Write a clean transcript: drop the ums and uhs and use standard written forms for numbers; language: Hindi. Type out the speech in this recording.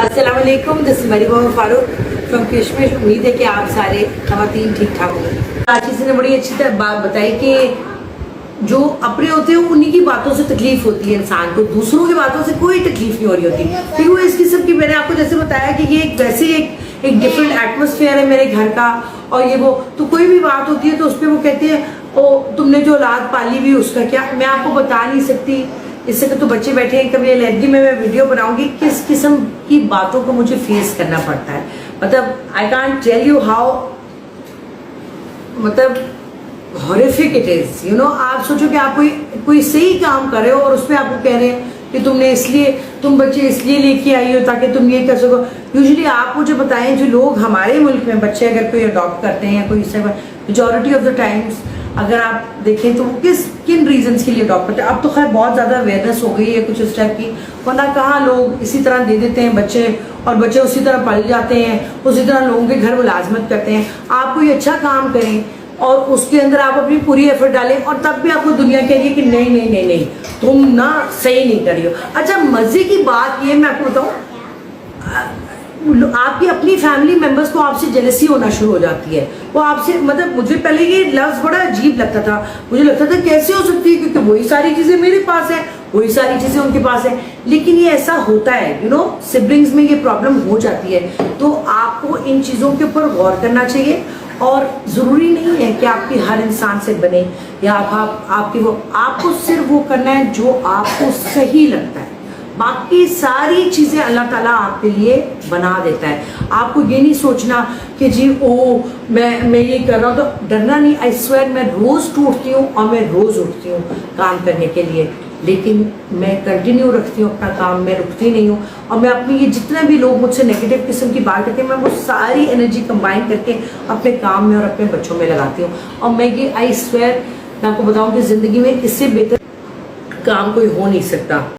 अस्सलाम वालेकुम, this is Meribah Farooq from किशमिश। उम्मीद है कि आप सारे खवातीन ठीक ठाक होंगे। आशीष ने बड़ी अच्छी तरह बात बताई कि जो अपने होते हैं उन्हीं की बातों से तकलीफ होती है इंसान को, दूसरों की बातों से कोई तकलीफ नहीं हो रही होती। क्योंकि वो इस किस्म की, मैंने आपको जैसे बताया कि ये वैसे एक डिफरेंट एटमोसफेयर है मेरे घर का, और ये वो तो कोई भी बात होती है तो उस पर वो कहते हैं ओ तुमने जो औलाद पाली हुई उसका क्या। मैं आपको बता नहीं सकती, इससे तो बच्चे बैठे हैं, कभी अलहदगी में मैं वीडियो बनाऊंगी किस किस्म की बातों को मुझे फेस करना पड़ता है। मतलब I can't tell you how, मतलब horrific it is, you know. आप सोचो कि आप कोई सही काम कर रहे हो और उसमें आपको कह रहे हैं कि तुमने इसलिए, तुम बच्चे इसलिए लेके आई हो ताकि तुम ये कर सको। यूजुअली आप मुझे बताएं, जो लोग हमारे मुल्क में बच्चे अगर कोई अडॉप्ट करते हैं या कोई इससे, मेजॉरिटी ऑफ द टाइम्स अगर आप देखें तो किन रीजंस के लिए अडॉप्ट करते हैं। अब तो खैर बहुत ज़्यादा अवेयरनेस हो गई है कुछ इस टाइप की, वरना कहाँ लोग इसी तरह दे देते हैं बच्चे, और बच्चे उसी तरह पल जाते हैं, उसी तरह लोगों के घर मुलाजमत करते हैं। आप कोई अच्छा काम करें और उसके अंदर आप अपनी पूरी एफर्ट डालें और तब भी आपको दुनिया कह रही है कि नहीं नहीं नहीं नहीं तुम ना सही नहीं कर रही हो। अच्छा, मजे की बात ये मैं आपको बताऊं, आपकी अपनी फैमिली मेंबर्स को आपसे जेलसी होना शुरू हो जाती है। वो आपसे, मतलब मुझे पहले ये लफ्ज बड़ा अजीब लगता था, मुझे लगता था कैसे हो सकती है, क्योंकि वही सारी चीजें मेरे पास है, वही सारी चीजें उनके पास है। लेकिन ये ऐसा होता है, यू नो, सिबलिंग्स में ये प्रॉब्लम हो जाती है। तो आपको इन चीजों के ऊपर गौर करना चाहिए, और जरूरी नहीं है कि आपकी हर इंसान से बने या आपकी वो, आपको सिर्फ वो करना है जो आपको सही लगता है। बाकी सारी चीजें अल्लाह ताला आपके लिए बना देता है। आपको ये नहीं सोचना कि जी ओ मैं ये कर रहा हूँ, तो डरना नहीं। आई स्वेयर, मैं रोज टूटती हूँ और मैं रोज उठती हूँ काम करने के लिए, लेकिन मैं कंटिन्यू रखती हूँ अपना काम, मैं रुकती नहीं हूँ। और मैं अपनी ये जितने भी लोग मुझसे नेगेटिव किस्म की बात करते हैं, मैं वो सारी एनर्जी कंबाइन करके अपने काम में और अपने बच्चों में लगाती हूँ। और मैं ये आई स्वेयर, मैं आपको बताऊँ कि जिंदगी में इससे बेहतर काम कोई हो नहीं सकता।